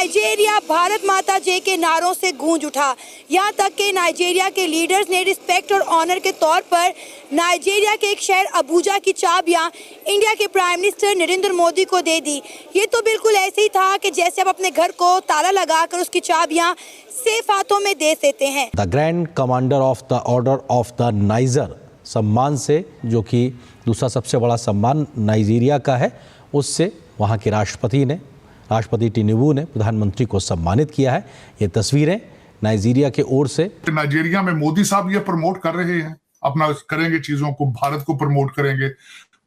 Nigeria Bharat माता जय के नारों से गूंज उठा। यहाँ तक कि नाइजीरिया के लीडर्स ने रिस्पेक्ट और ऑनर के तौर पर नाइजीरिया के एक शहर अबुजा की चाबियाँ इंडिया के प्राइम मिनिस्टर नरेंद्र मोदी को दे दी। ये तो बिल्कुल ऐसे ही था कि जैसे आप अपने घर को ताला लगाकर उसकी चाबियाँ सेफ हाथों में दे देते हैं। The grand commander of the order of the niger सम्मान से, जो कि दूसरा सबसे बड़ा सम्मान नाइजीरिया का है, उससे वहाँ के राष्ट्रपति टिनुबू ने प्रधानमंत्री को सम्मानित किया है। ये तस्वीरें नाइजीरिया के ओर से। नाइजीरिया में मोदी साहब ये प्रमोट कर रहे हैं, अपना करेंगे चीजों को, भारत को प्रमोट करेंगे,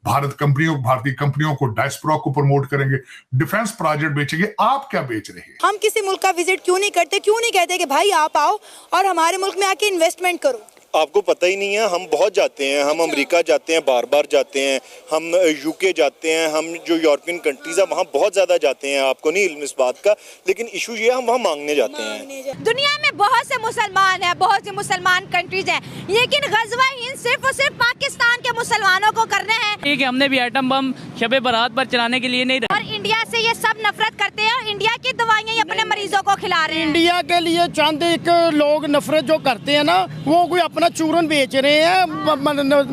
भारतीय कंपनियों को, डायस्पोरा को प्रमोट करेंगे, डिफेंस प्रोजेक्ट बेचेंगे। आप क्या बेच रहे हैं? हम किसी मुल्क का विजिट क्यों नहीं करते? क्यों नहीं कहते कि भाई आप आओ और हमारे मुल्क में आके इन्वेस्टमेंट करो? आपको पता ही नहीं है, हम बहुत जाते हैं, हम अमेरिका जाते हैं, बार बार जाते हैं, हम यूके जाते हैं, हम जो यूरोपियन कंट्रीज है वहाँ बहुत ज़्यादा जाते हैं। आपको नहीं इल्म इस बात का, लेकिन इशू ये है हम वहाँ मांगने जाते हैं। दुनिया में बहुत से मुसलमान हैं, बहुत सी मुसलमान कंट्रीज हैं, लेकिन ग़ज़वा हिंद सिर्फ और सिर्फ पाकिस्तान के मुसलमानों को करने हैं। ठीक है, हमने भी एटम बम शबे बारात पर चलाने के लिए नहीं रहा। और इंडिया से ये सब नफरत करते हैं और इंडिया की दवाइयाँ ही अपने मरीजों को खिला रहे हैं। इंडिया के लिए चंद एक लोग नफरत जो करते हैं ना, वो कोई अपना चूरन बेच रहे हैं।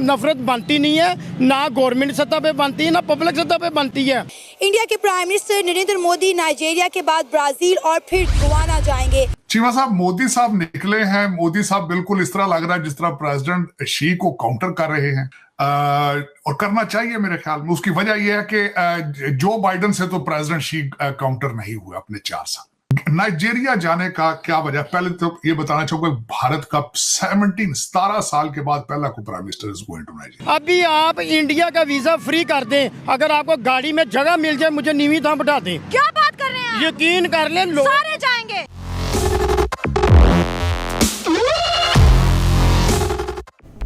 नफरत बनती नहीं है, ना गवर्नमेंट सतह पे बनती है, ना पब्लिक सतह पे बनती है। इंडिया के prime minister Narendra Modi Nigeria के बाद ब्राजील और फिर गुयाना जाएंगे। चीमा साहब, मोदी साहब निकले हैं। मोदी साहब बिल्कुल इस तरह लग रहा है जिस तरह प्रेसिडेंट शी को काउंटर कर रहे हैं, और करना चाहिए मेरे ख्याल में। उसकी वजह यह है कि जो बाइडेन से तो प्रेसिडेंट शी काउंटर नहीं हुए अपने 4 साल। नाइजीरिया जाने का क्या वजह? पहले तो ये बताना चाहूंगा, भारत का 17 साल के बाद पहला को prime minister is going to Nigeria. अभी आप इंडिया का वीजा फ्री कर दें, अगर आपको गाड़ी में जगह मिल जाए, मुझे नीवी धाम बैठा दें। क्या बात कर रहे हैं? यकीन कर लें, लोग सारे जाएंगे।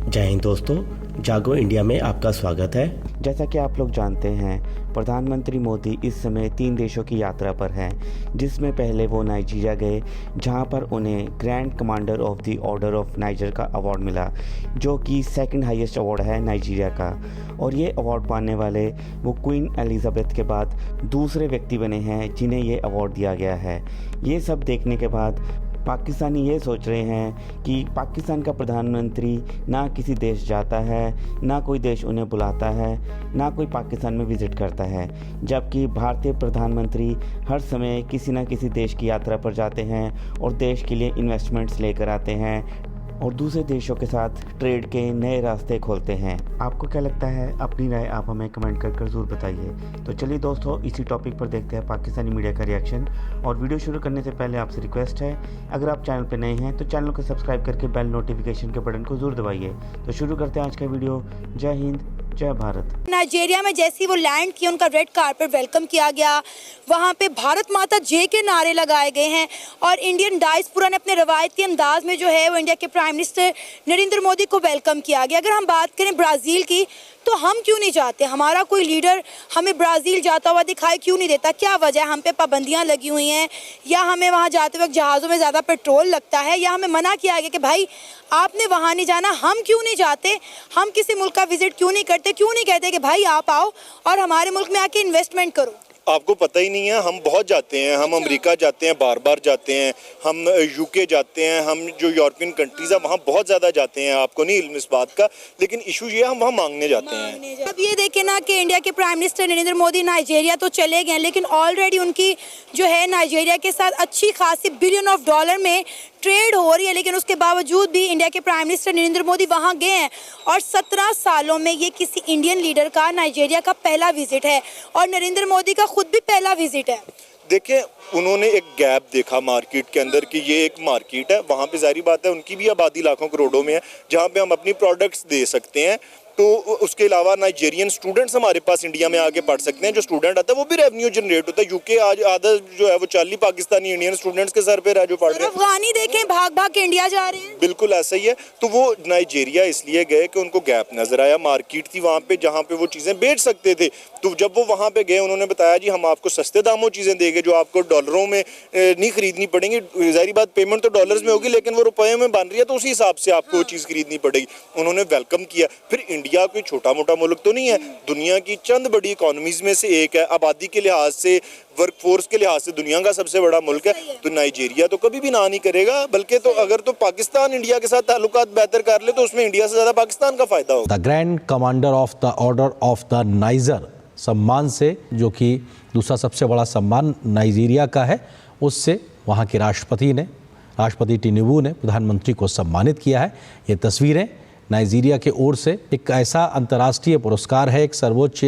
जय हिंद दोस्तों, जागो इंडिया में आपका स्वागत है। जैसा कि आप लोग जानते हैं, प्रधानमंत्री मोदी इस समय 3 देशों की यात्रा पर हैं, जिसमें पहले वो नाइजीरिया गए, जहां पर उन्हें grand commander of the order of niger का अवार्ड मिला, जो कि 2nd हाईएस्ट अवार्ड है नाइजीरिया का। और ये अवार्ड पाने वाले वो क्वीन एलिजाबेथ के बाद दूसरे व्यक्ति बने हैं जिन्हें ये अवार्ड दिया गया है। ये सब देखने के बाद पाकिस्तानी ये सोच रहे हैं कि पाकिस्तान का प्रधानमंत्री ना किसी देश जाता है, ना कोई देश उन्हें बुलाता है, ना कोई पाकिस्तान में विज़िट करता है, जबकि भारतीय प्रधानमंत्री हर समय किसी न किसी देश की यात्रा पर जाते हैं और देश के लिए इन्वेस्टमेंट्स लेकर आते हैं और दूसरे देशों के साथ ट्रेड के नए रास्ते खोलते हैं। आपको क्या लगता है? अपनी राय आप हमें कमेंट कर ज़रूर बताइए। तो चलिए दोस्तों, इसी टॉपिक पर देखते हैं पाकिस्तानी मीडिया का रिएक्शन। और वीडियो शुरू करने से पहले आपसे रिक्वेस्ट है, अगर आप चैनल पर नए हैं तो चैनल को सब्सक्राइब करके बेल नोटिफिकेशन के बटन को ज़रूर दबाइए। तो शुरू करते हैं आज का वीडियो। जय हिंद, जय भारत। नाइजीरिया में जैसे ही वो लैंड किया, उनका रेड कार्पेट वेलकम किया गया। वहाँ पे भारत माता जय के नारे लगाए गए हैं और इंडियन डायस्पोरा ने अपने रवायती अंदाज में जो है वो इंडिया के प्राइम मिनिस्टर नरेंद्र मोदी को वेलकम किया गया। अगर हम बात करें ब्राज़ील की, तो हम क्यों नहीं जाते? हमारा कोई लीडर हमें ब्राज़ील जाता हुआ दिखाई क्यों नहीं देता? क्या वजह है? हम पे पाबंदियां लगी हुई हैं, या हमें वहाँ जाते वक्त जहाज़ों में ज़्यादा पेट्रोल लगता है, या हमें मना किया गया कि भाई आपने वहाँ नहीं जाना? हम क्यों नहीं जाते? हम किसी मुल्क का विजिट क्यों नहीं करते? क्यों नहीं कहते कि भाई आप आओ और हमारे मुल्क में आके इन्वेस्टमेंट करो? आपको पता ही नहीं है, हम बहुत जाते हैं, हम अमेरिका जाते हैं, बार बार जाते हैं, हम यूके जाते हैं, हम जो यूरोपियन कंट्रीज है वहाँ बहुत ज़्यादा जाते हैं। आपको नहीं इल्म इस बात का, लेकिन इशू ये है हम वहाँ मांगने जाते हैं। अब ये देखें ना कि इंडिया के prime minister Narendra Modi Nigeria तो चले गए, लेकिन ऑलरेडी उनकी जो है नाइजीरिया के साथ अच्छी खासी $बिलियन ऑफ डॉलर में ट्रेड हो रही है, लेकिन उसके बावजूद भी इंडिया के प्राइम मिनिस्टर नरेंद्र मोदी वहाँ गए हैं। और 17 सालों में ये किसी इंडियन लीडर का नाइजीरिया का पहला विजिट है और नरेंद्र मोदी का खुद भी पहला विजिट है। देखें, उन्होंने एक गैप देखा मार्केट के अंदर कि ये एक मार्केट है, वहाँ पे जारी बात है उनकी भी आबादी लाखों करोड़ों में है, जहाँ पे हम अपनी प्रोडक्ट्स दे सकते हैं। तो उसके अलावा नाइजीरियन स्टूडेंट्स हमारे पास इंडिया में आके पढ़ सकते हैं। जो स्टूडेंट आता है वो भी रेवेन्यू जनरेट होता है। यूके आज आधा जो है वो 40 पाकिस्तानी इंडियन स्टूडेंट्स के सर पे है जो पढ़ रहे हैं। अफगानी देखें भाग भाग के इंडिया जा रहे हैं। बिल्कुल ऐसा ही है। तो वो नाइजीरिया इसलिए गए कि उनको गैप नजर आया, मार्केट थी वहाँ पे जहाँ पे वो चीज़ें बेच सकते थे। तो जब वो वहाँ पे गए उन्होंने बताया जी हम आपको सस्ते दामों चीज़ें देंगे जो आपको डॉलरों में नहीं खरीदनी पड़ेंगी। जाहिर बात पेमेंट तो डॉलर्स में होगी, लेकिन वो रुपये में बन रही है तो उसी हिसाब से आपको वो चीज़ खरीदनी पड़ेगी। उन्होंने वेलकम किया। फिर इंडिया कोई छोटा मोटा मुल्क तो नहीं है, दुनिया की चंद बड़ी इकोनॉमीज में से एक है। आबादी के लिहाज से वर्कफोर्स के लिहाज से दुनिया का सबसे बड़ा मुल्क है, तो नाइजीरिया तो कभी भी ना नहीं करेगा, बल्कि तो अगर तो पाकिस्तान इंडिया के साथ ताल्लुकात बेहतर कर ले तो उसमें इंडिया से ज़्यादा पाकिस्तान का फ़ायदा होगा। The grand commander of the order of the niger सम्मान से, जो कि दूसरा सबसे बड़ा सम्मान नाइजीरिया का है, उससे वहाँ के राष्ट्रपति टिनुबू ने प्रधानमंत्री को सम्मानित किया है। ये तस्वीरें नाइजीरिया के ओर से एक ऐसा अंतर्राष्ट्रीय पुरस्कार है, एक सर्वोच्च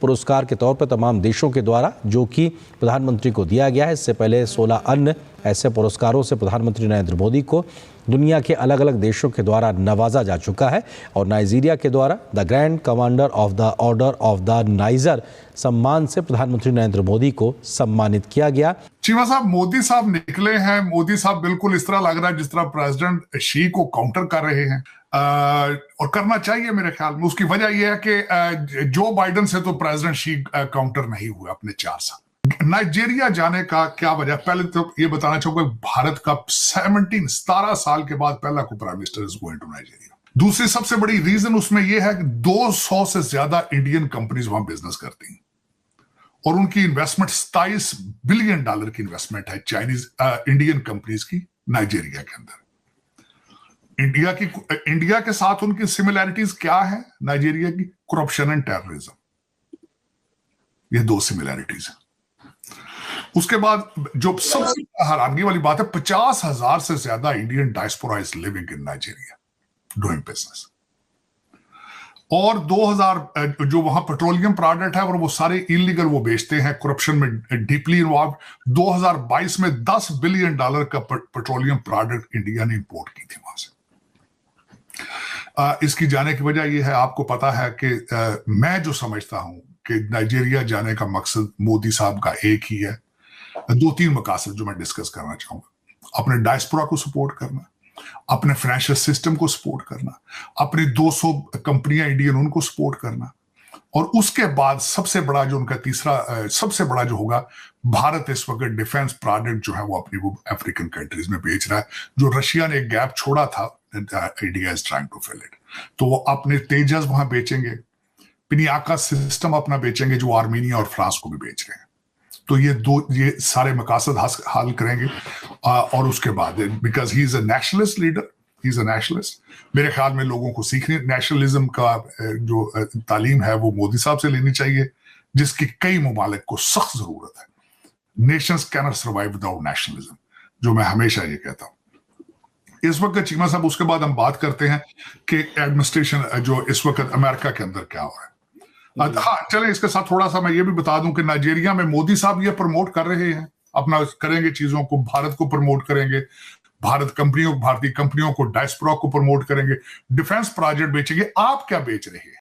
पुरस्कार के तौर पर तमाम देशों के द्वारा, जो कि प्रधानमंत्री को दिया गया है। इससे पहले 16 अन्य ऐसे पुरस्कारों से प्रधानमंत्री नरेंद्र मोदी को दुनिया के अलग अलग देशों के द्वारा नवाजा जा चुका है, और नाइजीरिया के द्वारा the grand commander of the order of the niger सम्मान से प्रधानमंत्री नरेंद्र मोदी को सम्मानित किया गया। चीमा साहब, मोदी साहब निकले हैं। मोदी साहब बिल्कुल इस तरह लग रहा है जिस तरह प्रेसिडेंट शी को काउंटर कर रहे हैं, और करना चाहिए मेरे ख्याल में। उसकी वजह यह है कि जो बाइडेन से तो प्रेसिडेंट शी काउंटर नहीं हुए अपने 4 साल। नाइजीरिया जाने का क्या वजह? पहले तो ये बताना चाहूंगा, भारत का 17 साल के बाद पहला को prime minister is going to Nigeria. दूसरी सबसे बड़ी रीजन उसमें यह है कि 200 से ज्यादा इंडियन कंपनीज वहां बिजनेस करती हैं, और उनकी इन्वेस्टमेंट $27 बिलियन की इन्वेस्टमेंट है चाइनीज इंडियन कंपनीज की नाइजीरिया के अंदर। इंडिया के साथ उनकी सिमिलैरिटीज क्या है नाइजीरिया की? करप्शन एंड टेररिज्म, ये 2 सिमिलैरिटीज है। उसके बाद जो सबसे हैरानगी वाली बात है, 50,000 से ज्यादा Indian diaspora is living in Nigeria doing business. और 2000 जो वहां पेट्रोलियम प्रोडक्ट है और वो सारे इलीगल वो बेचते हैं, करप्शन में डीपली इन्वॉल्व। 2022 में $10 बिलियन का पेट्रोलियम प्रोडक्ट इंडिया ने इंपोर्ट की थी वहां से। इसकी जाने की वजह यह है, आपको पता है कि मैं जो समझता हूं कि नाइजीरिया जाने का मकसद मोदी साहब का एक ही है। 2-3 मकासद जो मैं डिस्कस करना चाहूंगा। अपने डायस्पोरा को सपोर्ट करना, अपने फाइनेंशियल सिस्टम को सपोर्ट करना, अपनी 200 कंपनियां इंडियन उनको सपोर्ट करना, और उसके बाद सबसे बड़ा जो उनका तीसरा सबसे बड़ा जो होगा, भारत इस वक्त डिफेंस प्रोडक्ट जो है वो अपनी वो अफ्रीकन कंट्रीज में बेच रहा है। जो रशिया ने एक गैप छोड़ा था, India is trying to fill it. तो वो अपने तेजस वहां बेचेंगे, पिनियाका सिस्टम अपना बेचेंगे जो आर्मीनिया और फ्रांस को भी बेच रहे हैं। तो ये सारे मकासद हासिल करेंगे। और उसके बाद because he is a nationalist leader, he is a nationalist, मेरे ख्याल में लोगों को सीखने नेशनलिज्म का जो तालीम है वो मोदी साहब से लेनी चाहिए, जिसकी कई ममालिक को सख्त जरूरत है। Nations cannot survive without nationalism, जो मैं हमेशा ये कहता हूं। इस वक्त चीमा साहब, उसके बाद हम बात करते हैं कि एडमिनिस्ट्रेशन जो इस वक्त अमेरिका के अंदर क्या हो रहा है। हाँ, चले इसके साथ थोड़ा सा मैं ये भी बता दूं कि नाइजीरिया में मोदी साहब ये प्रमोट कर रहे हैं, अपना करेंगे चीजों को, भारत को प्रमोट करेंगे, भारतीय कंपनियों को, डायस्पोरा को प्रमोट करेंगे, डिफेंस प्रोजेक्ट बेचेंगे। आप क्या बेच रहे हैं?